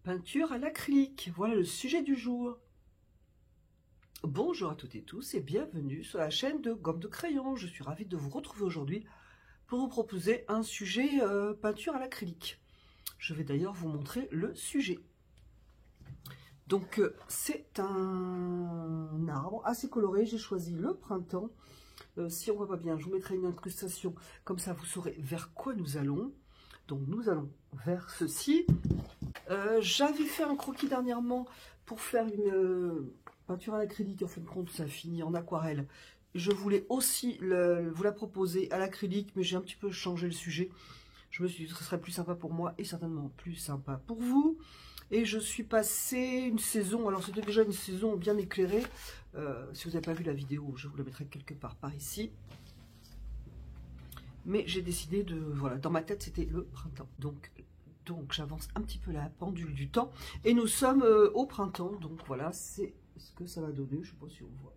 Peinture à l'acrylique, voilà le sujet du jour. Bonjour à toutes et tous et bienvenue sur la chaîne de Gomme de Crayon. Je suis ravie de vous retrouver aujourd'hui pour vous proposer un sujet peinture à l'acrylique. Je vais d'ailleurs vous montrer le sujet. Donc c'est un arbre assez coloré, j'ai choisi le printemps. Si on voit pas bien, je vous mettrai une incrustation, comme ça vous saurez vers quoi nous allons. Donc nous allons vers ceci. J'avais fait un croquis dernièrement pour faire une peinture à l'acrylique. En fin de compte, ça a fini en aquarelle. Je voulais aussi vous la proposer à l'acrylique, mais j'ai un petit peu changé le sujet. Je me suis dit que ce serait plus sympa pour moi et certainement plus sympa pour vous. Et je suis passée une saison, alors c'était déjà une saison bien éclairée. Si vous n'avez pas vu la vidéo, je vous la mettrai quelque part par ici. Mais j'ai décidé de, voilà, dans ma tête c'était le printemps. Donc j'avance un petit peu la pendule du temps. Et nous sommes au printemps, donc voilà, c'est ce que ça va donner, je ne sais pas si on voit.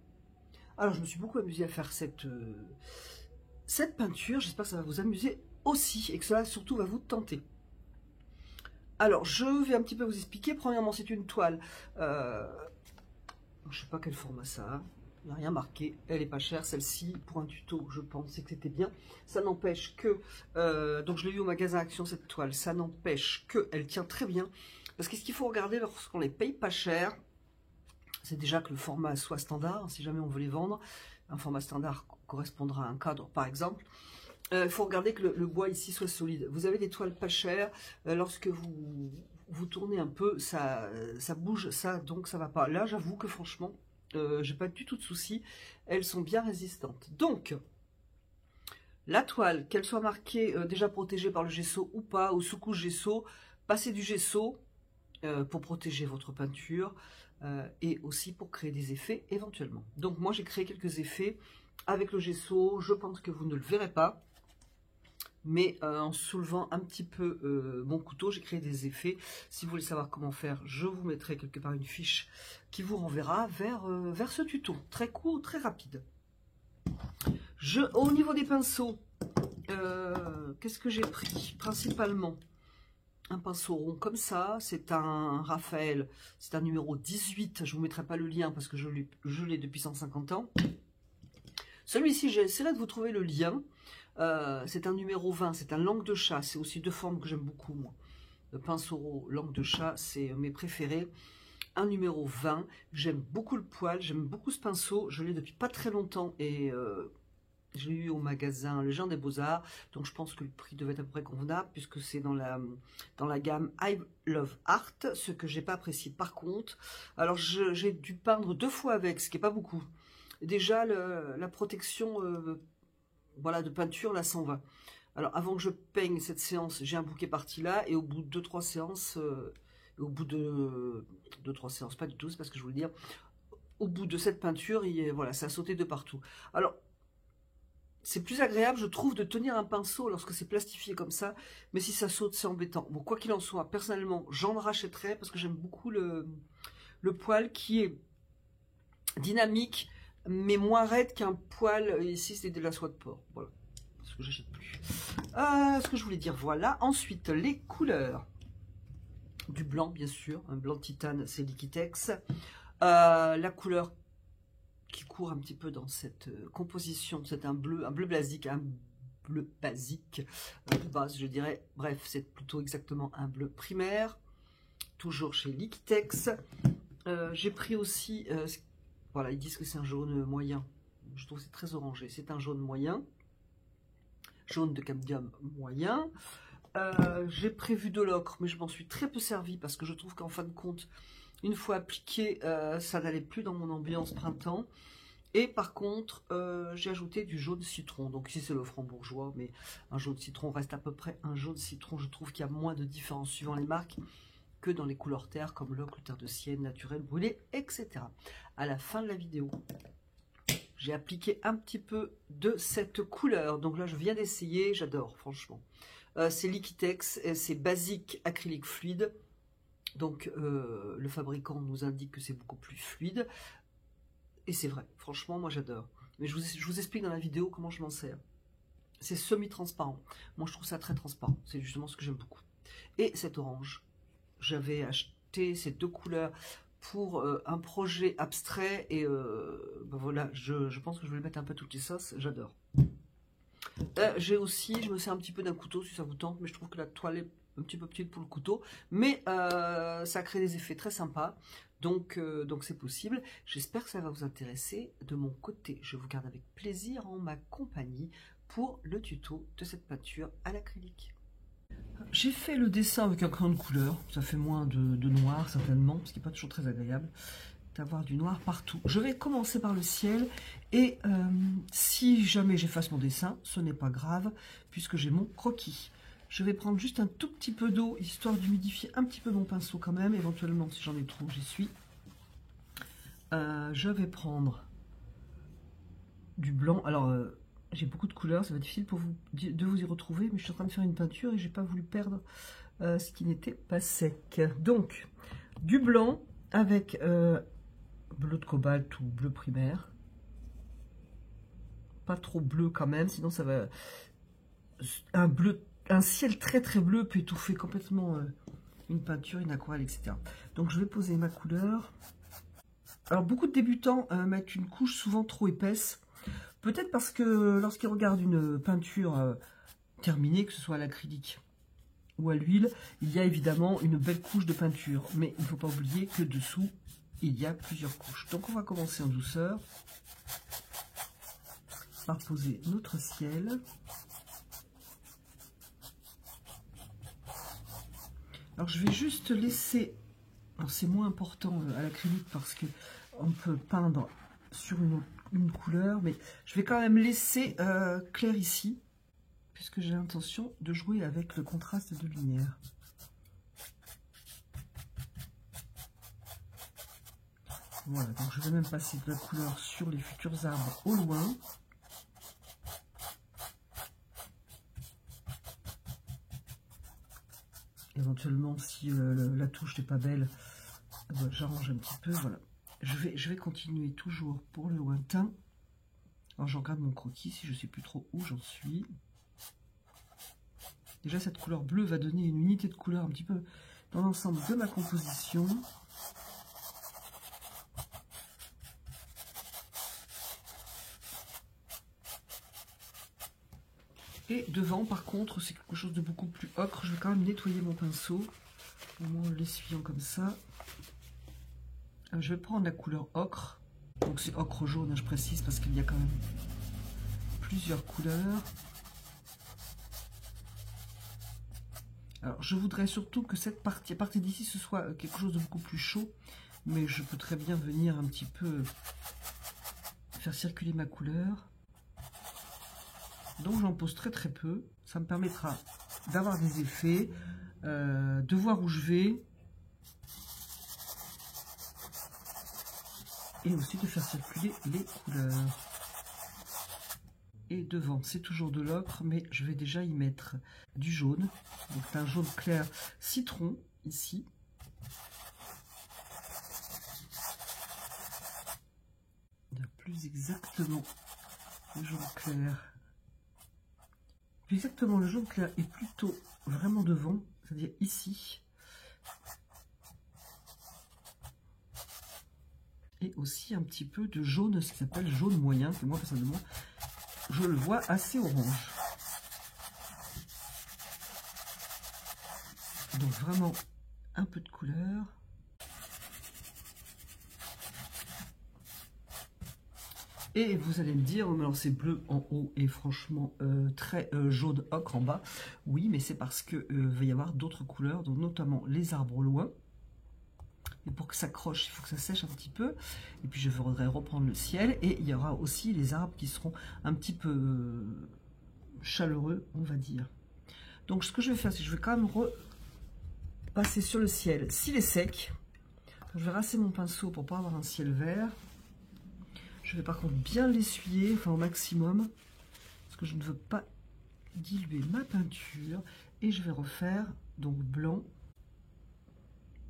Alors je me suis beaucoup amusée à faire cette peinture, j'espère que ça va vous amuser aussi et que cela surtout va vous tenter. Alors je vais un petit peu vous expliquer. Premièrement, c'est une toile, je ne sais pas quel format ça a. Il n'y a rien marqué, elle est pas chère, celle-ci, pour un tuto, je pensais que c'était bien. Ça n'empêche que, donc je l'ai eu au magasin Action cette toile, ça n'empêche qu'elle tient très bien. Parce que ce qu'il faut regarder lorsqu'on les paye pas cher, c'est déjà que le format soit standard, si jamais on veut les vendre. Un format standard correspondra à un cadre par exemple. Il faut regarder que le bois ici soit solide. Vous avez des toiles pas chères, lorsque vous tournez un peu, ça bouge, donc ça va pas. Là j'avoue que franchement, j'ai pas du tout de soucis, elles sont bien résistantes. Donc, la toile, qu'elle soit marquée déjà protégée par le gesso ou pas, ou sous-couche gesso, passez du gesso pour protéger votre peinture et aussi pour créer des effets éventuellement. Donc moi j'ai créé quelques effets avec le gesso, je pense que vous ne le verrez pas. Mais en soulevant un petit peu mon couteau, j'ai créé des effets. Si vous voulez savoir comment faire, je vous mettrai quelque part une fiche qui vous renverra vers ce tuto. Très court, très rapide. Au niveau des pinceaux, qu'est-ce que j'ai pris? Principalement, un pinceau rond comme ça. C'est un Raphaël, c'est un numéro 18. Je ne vous mettrai pas le lien parce que je l'ai depuis 150 ans. Celui-ci, j'essaierai de vous trouver le lien. C'est un numéro 20, c'est un langue de chat. C'est aussi deux formes que j'aime beaucoup, moi. Le pinceau langue de chat, c'est mes préférés. Un numéro 20, j'aime beaucoup le poil, j'aime beaucoup ce pinceau. Je l'ai depuis pas très longtemps et je l'ai eu au magasin Le Jardin des Beaux-Arts. Donc je pense que le prix devait être à peu près convenable puisque c'est dans la gamme I Love Art, ce que j'ai pas apprécié par contre. Alors j'ai dû peindre 2 fois avec, ce qui n'est pas beaucoup. Déjà, la protection voilà, de peinture, là, s'en va. Alors, avant que je peigne cette séance, j'ai un bouquet parti là, et au bout de 2-3 séances, au bout de 2-3 séances, pas du tout, c'est pas ce que je voulais dire, au bout de cette peinture, voilà, ça a sauté de partout. Alors, c'est plus agréable, je trouve, de tenir un pinceau lorsque c'est plastifié comme ça, mais si ça saute, c'est embêtant. Bon, quoi qu'il en soit, personnellement, j'en rachèterai, parce que j'aime beaucoup le poil qui est dynamique, mais moins raide qu'un poil. Ici c'est de la soie de porc, voilà, ce que j'achète plus. Ce que je voulais dire, voilà. Ensuite, les couleurs. Du blanc, bien sûr, un blanc titane, c'est Liquitex. La couleur qui court un petit peu dans cette composition, c'est un bleu basique, de base, je dirais. Bref, c'est plutôt exactement un bleu primaire, toujours chez Liquitex. J'ai pris aussi voilà, ils disent que c'est un jaune moyen. Je trouve que c'est très orangé. C'est un jaune moyen. Jaune de cadmium moyen. J'ai prévu de l'ocre, mais je m'en suis très peu servi parce que je trouve qu'en fin de compte, une fois appliqué, ça n'allait plus dans mon ambiance printemps. Et par contre, j'ai ajouté du jaune citron. Donc ici, c'est le frambourgeois, mais un jaune citron reste à peu près un jaune citron. Je trouve qu'il y a moins de différence suivant les marques que dans les couleurs terre comme l'ocre, le terre de sienne, naturel, brûlé, etc. À la fin de la vidéo, j'ai appliqué un petit peu de cette couleur. Donc là, je viens d'essayer, j'adore, franchement. C'est Liquitex, c'est basique acrylique fluide. Donc le fabricant nous indique que c'est beaucoup plus fluide. Et c'est vrai, franchement, moi j'adore. Mais je vous explique dans la vidéo comment je m'en sers. C'est semi-transparent. Moi, je trouve ça très transparent. C'est justement ce que j'aime beaucoup. Et cet orange. J'avais rajouter ces deux couleurs pour un projet abstrait. Et ben voilà, je pense que je vais le mettre un peu toutes les sauces. J'adore. J'ai aussi, je me sers un petit peu d'un couteau si ça vous tente, mais je trouve que la toile est un petit peu petite pour le couteau. Mais ça crée des effets très sympas. Donc c'est possible. J'espère que ça va vous intéresser. De mon côté, je vous garde avec plaisir en ma compagnie pour le tuto de cette peinture à l'acrylique. J'ai fait le dessin avec un crayon de couleur. Ça fait moins de noir certainement, ce qui n'est pas toujours très agréable d'avoir du noir partout. Je vais commencer par le ciel et si jamais j'efface mon dessin, ce n'est pas grave puisque j'ai mon croquis. Je vais prendre juste un tout petit peu d'eau, histoire d'humidifier un petit peu mon pinceau quand même. Éventuellement, si j'en ai trop, j'y suis. Je vais prendre du blanc. Alors, j'ai beaucoup de couleurs, ça va être difficile pour vous de vous y retrouver, mais je suis en train de faire une peinture et j'ai pas voulu perdre ce qui n'était pas sec. Donc, du blanc avec bleu de cobalt ou bleu primaire. Pas trop bleu quand même, sinon ça va... Un ciel très très bleu peut étouffer complètement une peinture, une aquarelle, etc. Donc je vais poser ma couleur. Alors beaucoup de débutants mettent une couche souvent trop épaisse. Peut-être parce que lorsqu'ils regardent une peinture terminée, que ce soit à l'acrylique ou à l'huile, il y a évidemment une belle couche de peinture. Mais il ne faut pas oublier que dessous, il y a plusieurs couches. Donc on va commencer en douceur par poser notre ciel. Alors je vais juste laisser, alors c'est moins important à l'acrylique parce que on peut peindre sur une couleur, mais je vais quand même laisser clair ici, puisque j'ai l'intention de jouer avec le contraste de lumière. Voilà, donc je vais même passer de la couleur sur les futurs arbres au loin. Éventuellement, si la touche n'est pas belle, j'arrange un petit peu. Voilà. Je vais continuer toujours pour le lointain. Alors, je regarde mon croquis si je ne sais plus trop où j'en suis. Déjà, cette couleur bleue va donner une unité de couleur un petit peu dans l'ensemble de ma composition. Et devant, par contre, c'est quelque chose de beaucoup plus ocre. Je vais quand même nettoyer mon pinceau, au moins en l'essuyant comme ça. Je vais prendre la couleur ocre. Donc c'est ocre jaune, je précise, parce qu'il y a quand même plusieurs couleurs. Alors je voudrais surtout que cette partie, à partir d'ici, ce soit quelque chose de beaucoup plus chaud. Mais je peux très bien venir un petit peu faire circuler ma couleur. Donc j'en pose très très peu, ça me permettra d'avoir des effets, de voir où je vais et aussi de faire circuler les couleurs. Et devant, c'est toujours de l'ocre, mais je vais déjà y mettre du jaune, donc c'est un jaune clair citron ici. Plus exactement le jaune clair. Exactement, le jaune clair est plutôt vraiment devant, c'est-à-dire ici. Et aussi un petit peu de jaune, ce qui s'appelle jaune moyen, que moi personnellement, je le vois assez orange. Donc vraiment un peu de couleur. Et vous allez me dire, alors c'est bleu en haut et franchement très jaune ocre en bas. Oui, mais c'est parce que va y avoir d'autres couleurs, donc notamment les arbres au loin. Et pour que ça croche, il faut que ça sèche un petit peu. Et puis je voudrais reprendre le ciel. Et il y aura aussi les arbres qui seront un petit peu chaleureux, on va dire. Donc ce que je vais faire, c'est que je vais quand même repasser sur le ciel s'il est sec. Donc, je vais rincer mon pinceau pour pas avoir un ciel vert. Je vais par contre bien l'essuyer, enfin au maximum, parce que je ne veux pas diluer ma peinture. Et je vais refaire donc blanc.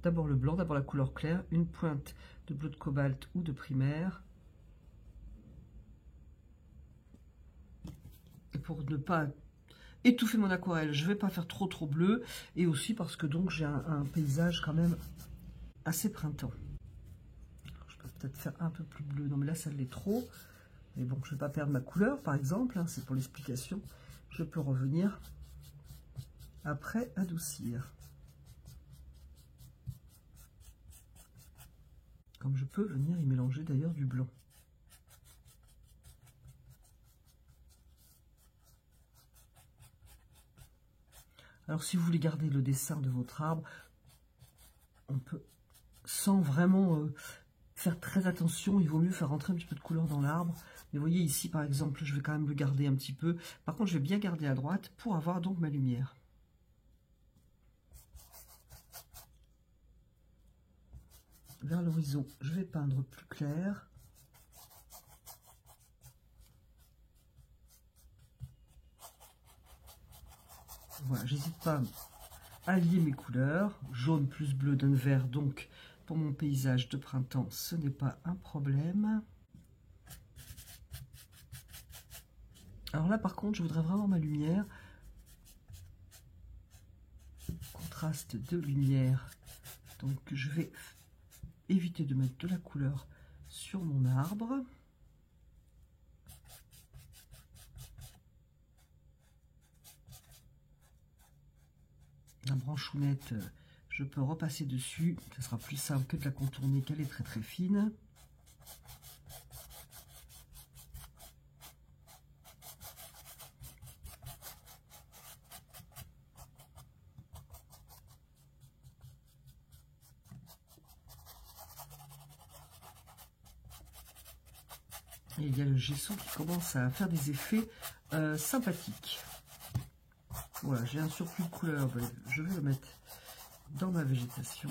D'abord le blanc, d'abord la couleur claire, une pointe de bleu de cobalt ou de primaire. Et pour ne pas étouffer mon aquarelle, je ne vais pas faire trop bleu. Et aussi parce que donc j'ai un paysage quand même assez printemps. Je peux peut-être faire un peu plus bleu. Non, mais là, ça l'est trop. Mais bon, je ne vais pas perdre ma couleur, par exemple. Hein, c'est pour l'explication. Je peux revenir après adoucir. Comme je peux venir y mélanger d'ailleurs du blanc. Alors, si vous voulez garder le dessin de votre arbre, on peut, sans vraiment faire très attention, il vaut mieux faire rentrer un petit peu de couleur dans l'arbre. Mais vous voyez ici, par exemple, je vais quand même le garder un petit peu. Par contre, je vais bien garder à droite pour avoir donc ma lumière. Vers l'horizon, je vais peindre plus clair. Voilà, j'hésite pas à allier mes couleurs. Jaune plus bleu donne vert, donc pour mon paysage de printemps, ce n'est pas un problème. Alors là, par contre, je voudrais vraiment ma lumière. Contraste de lumière. Donc, je vais éviter de mettre de la couleur sur mon arbre. La branchounette, je peux repasser dessus. Ce sera plus simple que de la contourner, qu'elle est très très fine. Et il y a le gesso qui commence à faire des effets sympathiques. Voilà, j'ai un surplus de couleur, je vais le mettre dans ma végétation.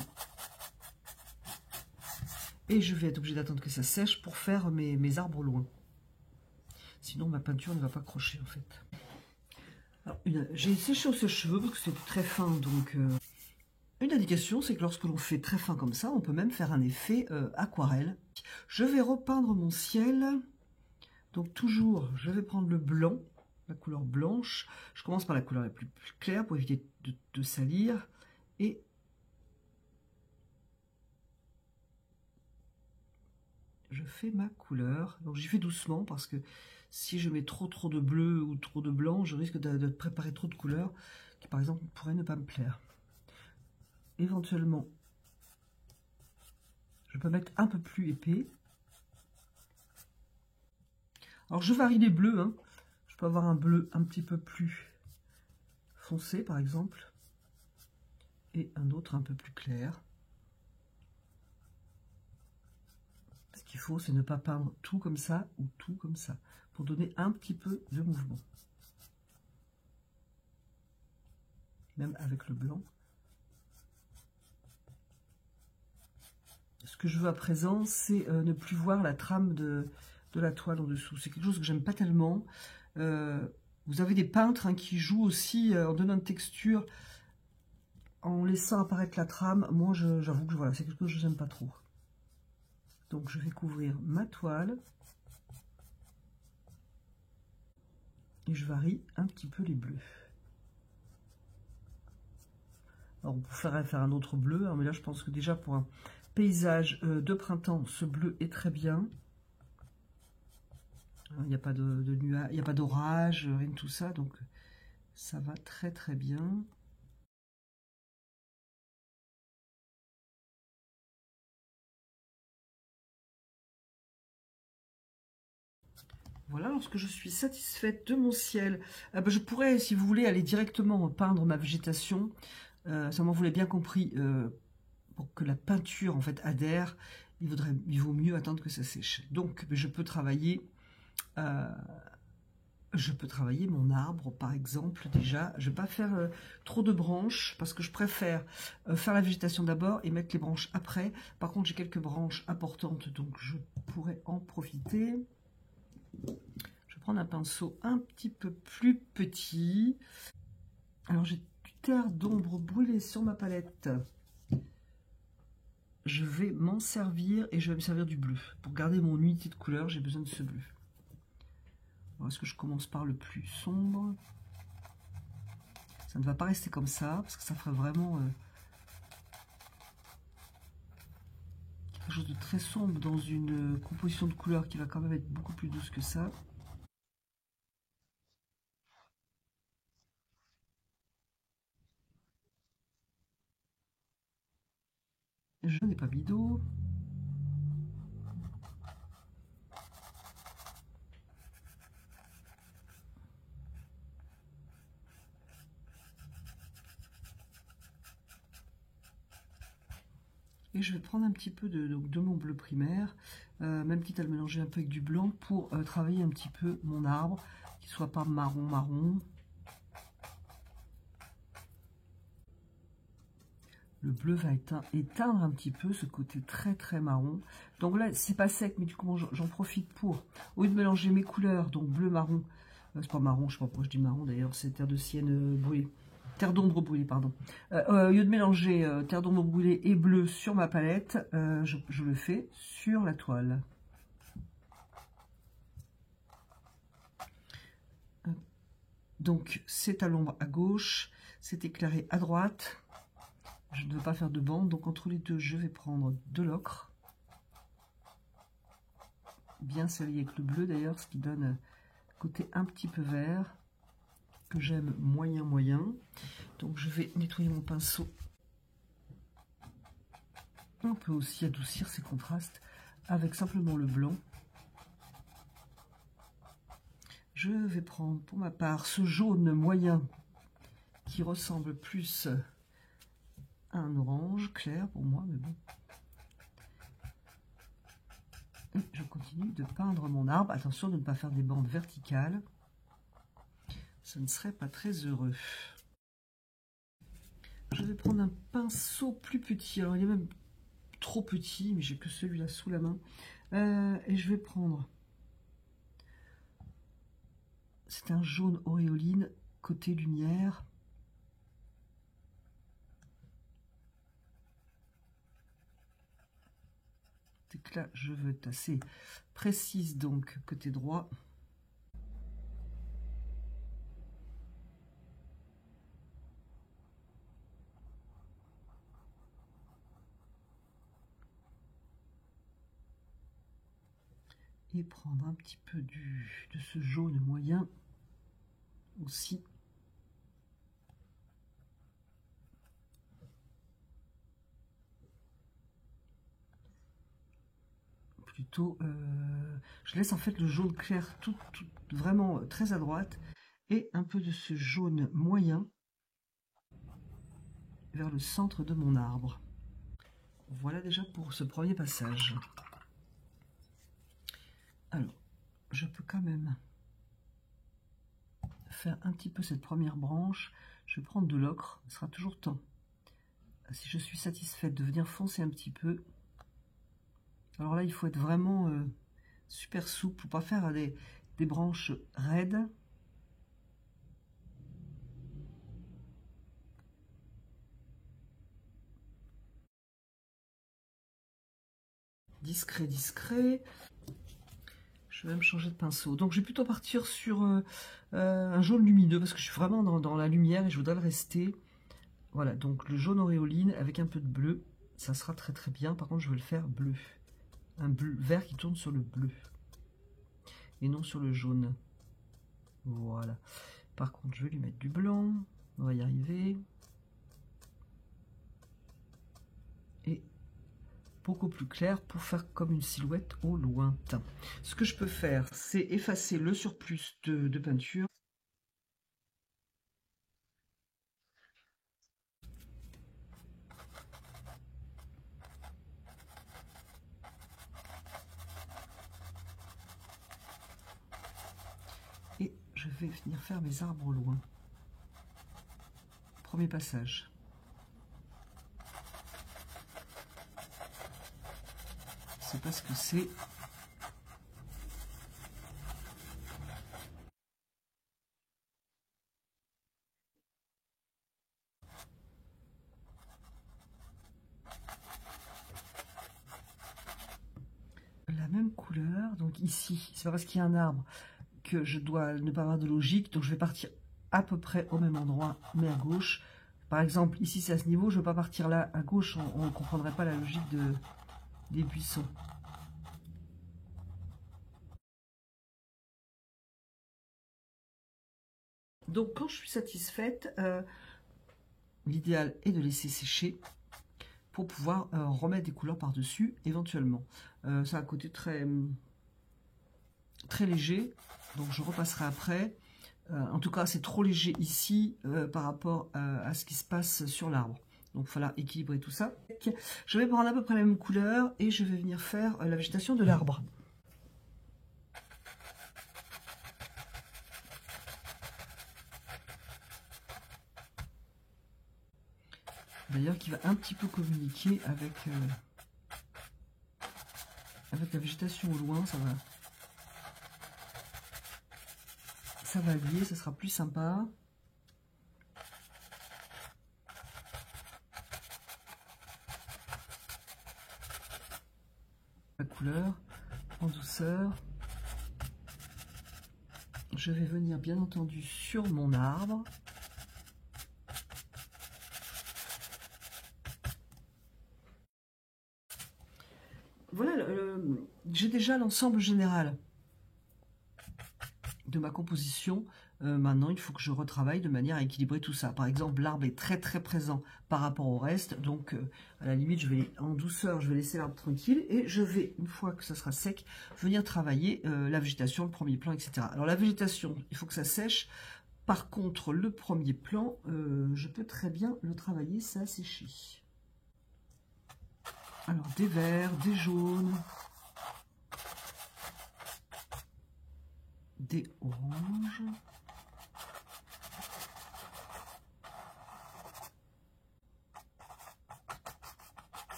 Et je vais être obligée d'attendre que ça sèche pour faire mes arbres loin. Sinon, ma peinture ne va pas crocher, en fait. J'ai séché au sèche-cheveux parce que c'est très fin, donc... Une indication, c'est que lorsque l'on fait très fin comme ça, on peut même faire un effet aquarelle. Je vais repeindre mon ciel. Donc toujours, je vais prendre le blanc, la couleur blanche. Je commence par la couleur la plus claire pour éviter de salir. Et je fais ma couleur. Donc j'y fais doucement parce que si je mets trop de bleu ou trop de blanc, je risque de préparer trop de couleurs qui par exemple pourraient ne pas me plaire. Éventuellement, je peux mettre un peu plus épais. Alors je varie les bleus, hein. Je peux avoir un bleu un petit peu plus foncé par exemple, et un autre un peu plus clair. Ce qu'il faut, c'est ne pas peindre tout comme ça ou tout comme ça, pour donner un petit peu de mouvement. Même avec le blanc. Ce que je veux à présent, c'est ne plus voir la trame de la toile en dessous. C'est quelque chose que j'aime pas tellement. Vous avez des peintres hein, qui jouent aussi en donnant une texture, en laissant apparaître la trame. Moi, j'avoue que voilà, c'est quelque chose que je n'aime pas trop. Donc, je vais couvrir ma toile. Et je varie un petit peu les bleus. Alors, on pourrait faire un autre bleu, hein, mais là, je pense que déjà, pour un paysage de printemps, ce bleu est très bien. Il n'y a pas de nuages, il n'y a pas d'orage, rien de tout ça, donc ça va très très bien. Voilà, lorsque je suis satisfaite de mon ciel, je pourrais, si vous voulez, aller directement peindre ma végétation. Seulement, vous l'avez bien compris, pour que la peinture en fait adhère, il vaut mieux attendre que ça sèche. Donc, je peux travailler mon arbre, par exemple, déjà. Je ne vais pas faire trop de branches, parce que je préfère faire la végétation d'abord et mettre les branches après. Par contre, j'ai quelques branches importantes, donc je pourrais en profiter. Je vais prendre un pinceau un petit peu plus petit. Alors, j'ai du terre d'ombre brûlée sur ma palette. Je vais m'en servir et je vais me servir du bleu. Pour garder mon unité de couleur, j'ai besoin de ce bleu. Est-ce que je commence par le plus sombre? Ça ne va pas rester comme ça, parce que ça ferait vraiment... chose de très sombre dans une composition de couleurs qui va quand même être beaucoup plus douce que ça. Je n'ai pas mis d'eau. Et je vais prendre un petit peu de mon bleu primaire, même quitte à le mélanger un peu avec du blanc pour travailler un petit peu mon arbre, qu'il ne soit pas marron. Le bleu va éteindre un petit peu ce côté très marron. Donc là, c'est pas sec, mais du coup, j'en profite pour, au lieu de mélanger mes couleurs, donc bleu, marron, c'est pas marron, je sais pas pourquoi je dis marron d'ailleurs, c'est terre de sienne brûlée. Terre d'ombre brûlée, pardon. Au lieu de mélanger terre d'ombre brûlée et bleu sur ma palette, je le fais sur la toile. Donc, c'est à l'ombre à gauche, c'est éclairé à droite. Je ne veux pas faire de bande, donc entre les deux, je vais prendre de l'ocre. Bien serré avec le bleu d'ailleurs, ce qui donne un côté un petit peu vert, que j'aime moyen. Donc je vais nettoyer mon pinceau. On peut aussi adoucir ces contrastes avec simplement le blanc. Je vais prendre pour ma part ce jaune moyen qui ressemble plus à un orange clair pour moi, mais bon. Et je continue de peindre mon arbre. Attention de ne pas faire des bandes verticales. Ça ne serait pas très heureux. Je vais prendre un pinceau plus petit. Alors il est même trop petit, mais j'ai que celui-là sous la main. Et je vais prendre... C'est un jaune auréoline côté lumière. C'est que là, je veux être assez précise, donc côté droit. Et prendre un petit peu de ce jaune moyen aussi. Plutôt, je laisse en fait le jaune clair tout vraiment très à droite et un peu de ce jaune moyen vers le centre de mon arbre. Voilà déjà pour ce premier passage. Alors, je peux quand même faire un petit peu cette première branche. Je vais prendre de l'ocre, ce sera toujours temps. Si je suis satisfaite de venir foncer un petit peu. Alors là, il faut être vraiment super souple pour pas faire des branches raides. Discret. Je vais même changer de pinceau. Donc je vais plutôt partir sur un jaune lumineux parce que je suis vraiment dans la lumière et je voudrais le rester. Voilà, donc le jaune auréoline avec un peu de bleu, ça sera très bien. Par contre, je vais le faire bleu. Un bleu vert qui tourne sur le bleu et non sur le jaune. Voilà. Par contre, je vais lui mettre du blanc. On va y arriver. Et beaucoup plus clair pour faire comme une silhouette au lointain. Ce que je peux faire, c'est effacer le surplus de peinture. Et je vais venir faire mes arbres au loin. Premier passage. Je sais pas ce que c'est. La même couleur, donc ici, c'est pas parce qu'il y a un arbre que je dois ne pas avoir de logique, donc je vais partir à peu près au même endroit, mais à gauche. Par exemple, ici c'est à ce niveau, je ne veux pas partir là à gauche, on ne comprendrait pas la logique des buissons. Donc quand je suis satisfaite, l'idéal est de laisser sécher pour pouvoir remettre des couleurs par-dessus éventuellement. Ça a un côté très, très léger, donc je repasserai après. En tout cas, c'est trop léger ici par rapport à ce qui se passe sur l'arbre. Donc, il faudra équilibrer tout ça. Je vais prendre à peu près la même couleur et je vais venir faire la végétation de l'arbre. D'ailleurs, qui va un petit peu communiquer avec la végétation au loin. Ça va lier, ça sera plus sympa. La couleur en douceur. Je vais venir bien entendu sur mon arbre. Voilà, j'ai déjà l'ensemble général de ma composition. Maintenant, il faut que je retravaille de manière à équilibrer tout ça. Par exemple, l'arbre est très très présent par rapport au reste. Donc, à la limite, en douceur, je vais laisser l'arbre tranquille. Et je vais, une fois que ça sera sec, venir travailler la végétation, le premier plan, etc. Alors, la végétation, il faut que ça sèche. Par contre, le premier plan, je peux très bien le travailler, ça a séché. Alors, des verts, des jaunes, des oranges.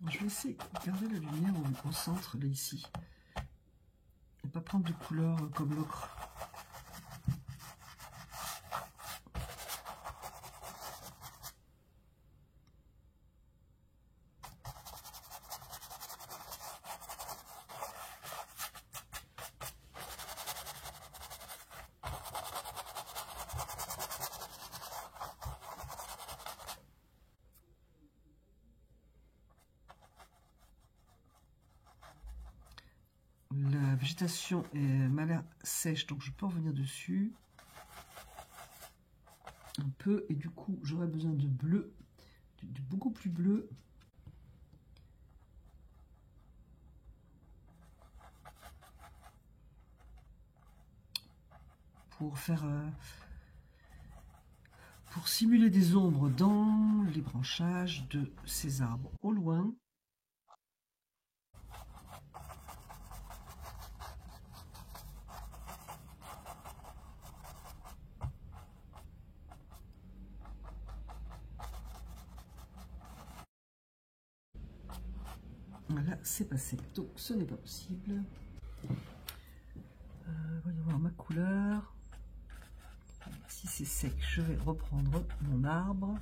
Je vais essayer de garder la lumière au centre, là, ici. Et pas prendre de couleur comme l'ocre. La végétation m'a l'air sèche, donc je peux revenir dessus un peu, et du coup j'aurais besoin de bleu, de beaucoup plus bleu. Pour simuler des ombres dans les branchages de ces arbres au loin. Voilà, c'est passé. Donc, ce n'est pas possible. Voyons voir ma couleur. Si c'est sec, je vais reprendre mon arbre.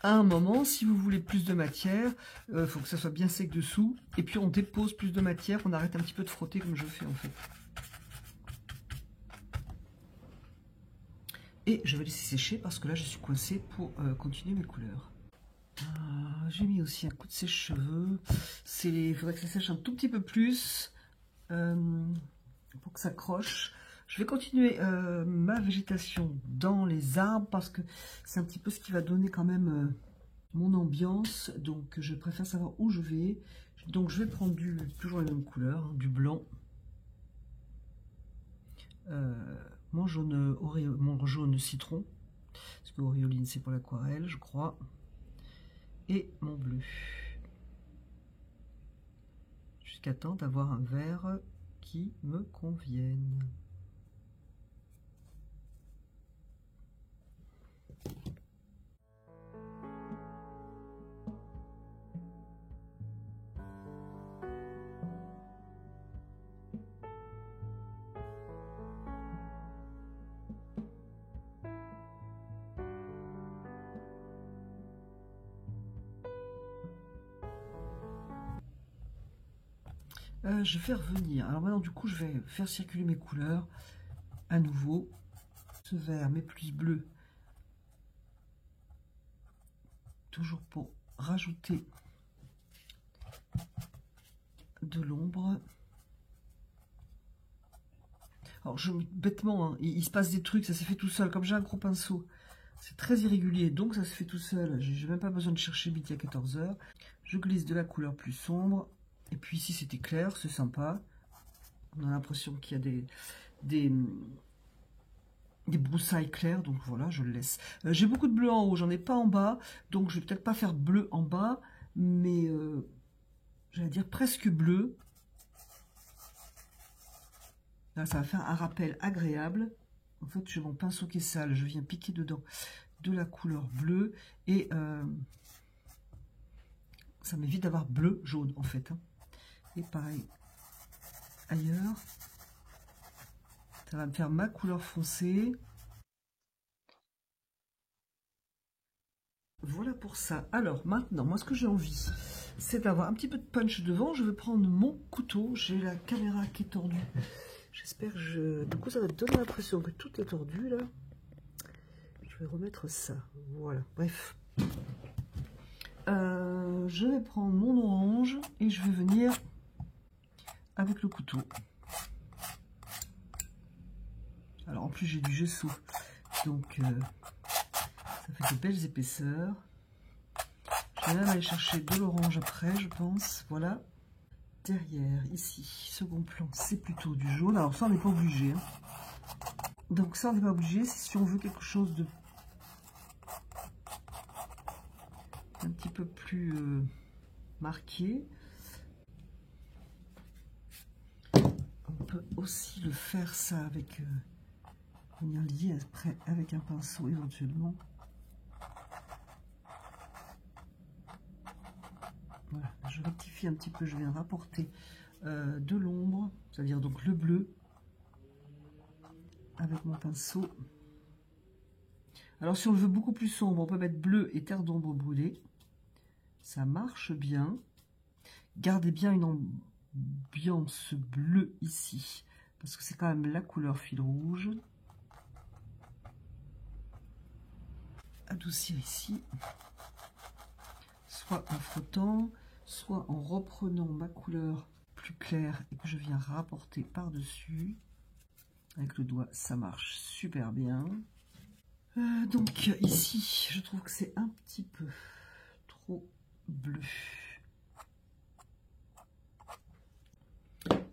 À un moment, si vous voulez plus de matière, il faut que ça soit bien sec dessous. Et puis on dépose plus de matière, on arrête un petit peu de frotter comme je fais en fait. Et je vais laisser sécher parce que là je suis coincée pour continuer mes couleurs. J'ai mis aussi un coup de sèche-cheveux. Il faudrait que ça sèche un tout petit peu plus pour que ça accroche. Je vais continuer ma végétation dans les arbres parce que c'est un petit peu ce qui va donner quand même mon ambiance. Donc je préfère savoir où je vais. Donc je vais prendre toujours la même couleur, hein, du blanc. Mon jaune citron, parce que auréoline c'est pour l'aquarelle, je crois. Et mon bleu. Je jusqu'à temps d'avoir un verre qui me convienne. Je vais revenir. Alors maintenant, du coup, je vais faire circuler mes couleurs à nouveau. Ce vert, mais plus bleu. Toujours pour rajouter de l'ombre. Alors, bêtement, hein, il se passe des trucs, ça s'est fait tout seul. Comme j'ai un gros pinceau, c'est très irrégulier, donc ça se fait tout seul. J'ai même pas besoin de chercher midi à 14 h. Je glisse de la couleur plus sombre. Et puis ici, c'était clair, c'est sympa. On a l'impression qu'il y a des broussailles claires, donc voilà, je le laisse. J'ai beaucoup de bleu en haut, j'en ai pas en bas, donc je vais peut-être pas faire bleu en bas, mais j'allais dire presque bleu. Là, ça va faire un rappel agréable. En fait, j'ai mon pinceau qui est sale, je viens piquer dedans de la couleur bleue, et ça m'évite d'avoir bleu jaune en fait, hein. Et pareil ailleurs, ça va me faire ma couleur foncée. Voilà pour ça. Alors maintenant, moi ce que j'ai envie, c'est d'avoir un petit peu de punch devant. Je vais prendre mon couteau, j'ai la caméra qui est tordue. J'espère que du coup ça va te donner l'impression que tout est tordu là. Je vais remettre ça, voilà, bref. Je vais prendre mon orange et je vais venir avec le couteau. Alors en plus j'ai du gesso, donc ça fait de belles épaisseurs. Je vais même aller chercher de l'orange après, je pense. Voilà. Derrière, ici, second plan, c'est plutôt du jaune. Alors ça, on n'est pas obligé, hein. Donc ça, on n'est pas obligé. Si on veut quelque chose de un petit peu plus marqué, on peut aussi le faire ça avec venir lier après avec un pinceau éventuellement. Voilà, je rectifie un petit peu, je viens rapporter de l'ombre, c'est-à-dire donc le bleu avec mon pinceau. Alors si on le veut beaucoup plus sombre, on peut mettre bleu et terre d'ombre brûlée. Ça marche bien. Gardez bien une ambiance bleue ici, parce que c'est quand même la couleur fil rouge. Adoucir ici, soit en frottant, soit en reprenant ma couleur plus claire et que je viens rapporter par-dessus. Avec le doigt, ça marche super bien. Donc ici, je trouve que c'est un petit peu trop bleu.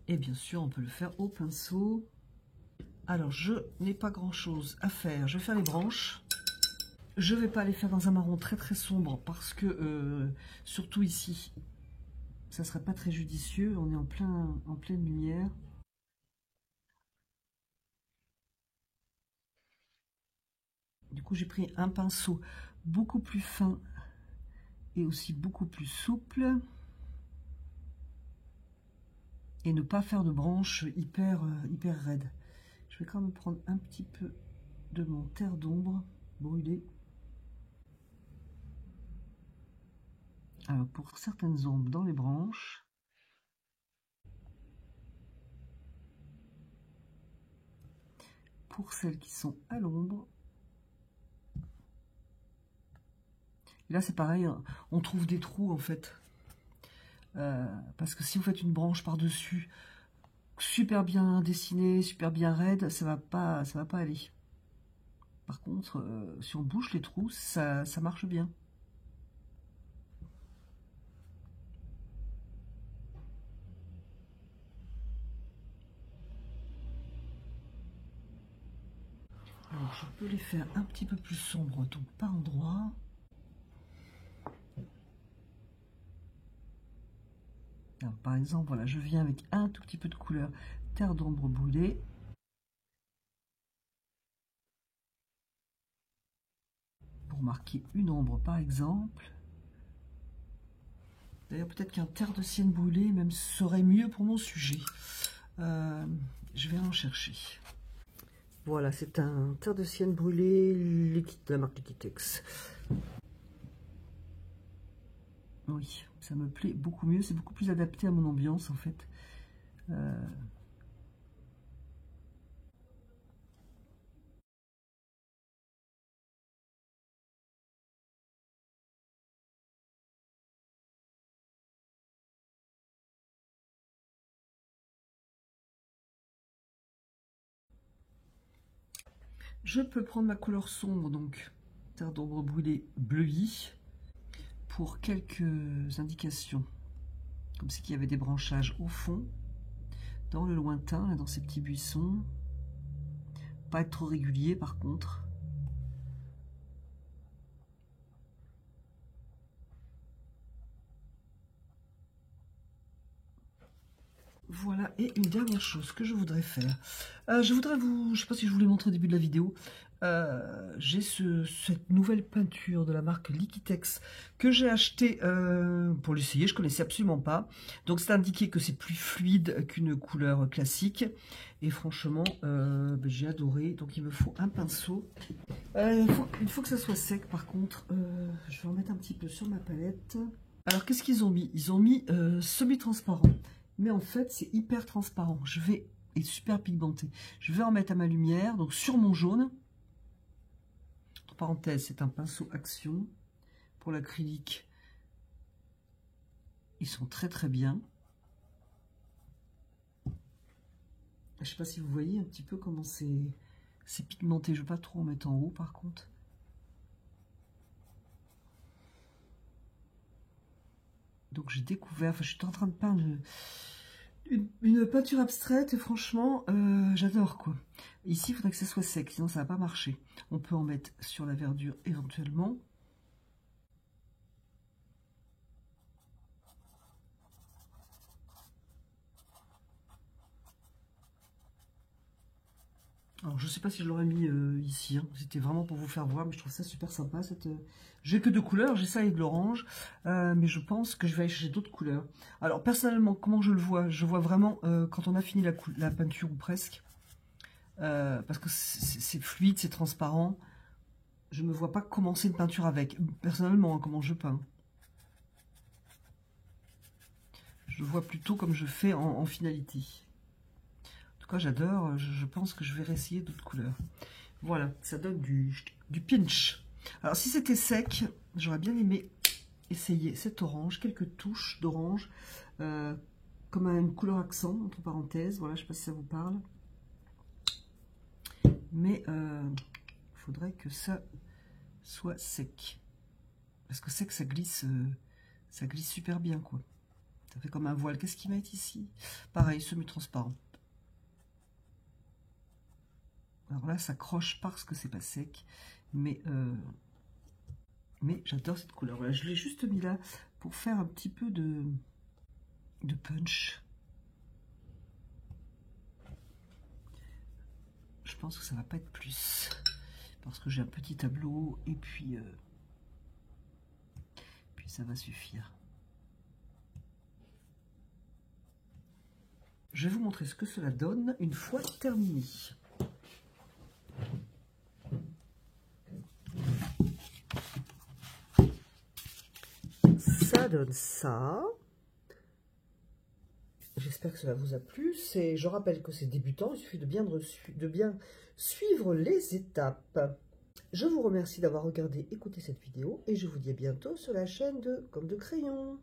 Et bien sûr, on peut le faire au pinceau. Alors, je n'ai pas grand-chose à faire. Je vais faire les branches. Je ne vais pas les faire dans un marron très très sombre parce que, surtout ici, ça ne serait pas très judicieux. On est en pleine lumière. Du coup, j'ai pris un pinceau beaucoup plus fin et aussi beaucoup plus souple. Et ne pas faire de branches hyper raides. Je vais quand même prendre un petit peu de mon terre d'ombre brûlée. Alors, pour certaines ombres dans les branches. Pour celles qui sont à l'ombre. Là, c'est pareil, on trouve des trous en fait. Parce que si vous faites une branche par-dessus, super bien dessinée, super bien raide, ça va pas aller. Par contre, si on bouche les trous, ça marche bien. Alors, je peux les faire un petit peu plus sombres, donc par endroit. Alors, par exemple, voilà, je viens avec un tout petit peu de couleur terre d'ombre brûlée. Pour marquer une ombre, par exemple. D'ailleurs, peut-être qu'un terre de sienne brûlée même serait mieux pour mon sujet. Je vais en chercher. Voilà, c'est un terre de sienne brûlée liquide de la marque Liquitex. Oui, ça me plaît beaucoup mieux. C'est beaucoup plus adapté à mon ambiance, en fait. Je peux prendre ma couleur sombre, donc terre d'ombre brûlée bleuie, pour quelques indications. Comme c'est qu'il y avait des branchages au fond, dans le lointain, là, dans ces petits buissons. Pas être trop régulier par contre. Voilà, et une dernière chose que je voudrais faire. Je ne sais pas si je vous l'ai montré au début de la vidéo. J'ai cette nouvelle peinture de la marque Liquitex que j'ai acheté pour l'essayer. Je ne connaissais absolument pas. Donc c'est indiqué que c'est plus fluide qu'une couleur classique. Et franchement, j'ai adoré. Donc il me faut un pinceau. Il faut que ça soit sec par contre. Je vais en mettre un petit peu sur ma palette. Alors qu'est-ce qu'ils ont mis? Ils ont mis semi-transparent. Mais en fait, c'est hyper transparent. Et super pigmenté. Je vais en mettre à ma lumière, donc sur mon jaune. Entre parenthèses, c'est un pinceau Action. Pour l'acrylique, ils sont très très bien. Je ne sais pas si vous voyez un petit peu comment c'est pigmenté. Je ne veux pas trop en mettre en haut par contre. Donc j'ai découvert, je suis en train de peindre une peinture abstraite et franchement, j'adore quoi. Ici, il faudrait que ça soit sec, sinon ça va pas marcher. On peut en mettre sur la verdure éventuellement. Alors, je sais pas si je l'aurais mis ici, hein. C'était vraiment pour vous faire voir, mais je trouve ça super sympa. J'ai que deux couleurs, j'ai ça et de l'orange, mais je pense que je vais aller chercher d'autres couleurs. Alors, personnellement, comment je le vois? Je vois vraiment quand on a fini la peinture, ou presque, parce que c'est fluide, c'est transparent. Je me vois pas commencer une peinture avec. Personnellement, hein, comment je peins. Je vois plutôt comme je fais en finalité. En tout cas, j'adore. Je pense que je vais réessayer d'autres couleurs. Voilà, ça donne du pinch. Alors, si c'était sec, j'aurais bien aimé essayer cet orange, quelques touches d'orange, comme une couleur accent, entre parenthèses. Voilà, je ne sais pas si ça vous parle. Mais il faudrait que ça soit sec. Parce que sec, ça glisse super bien, quoi. Ça fait comme un voile. Qu'est-ce qu'ils mettent ici? Pareil, semi-transparent. Alors là, ça croche parce que c'est pas sec. Mais j'adore cette couleur. Voilà, je l'ai juste mis là pour faire un petit peu de punch. Je pense que ça va pas être plus. Parce que j'ai un petit tableau et puis ça va suffire. Je vais vous montrer ce que cela donne une fois terminé. Ça donne ça. J'espère que cela vous a plu. Je rappelle que c'est débutant, il suffit de bien suivre les étapes. Je vous remercie d'avoir regardé, écouté cette vidéo et je vous dis à bientôt sur la chaîne de Comme de Crayon.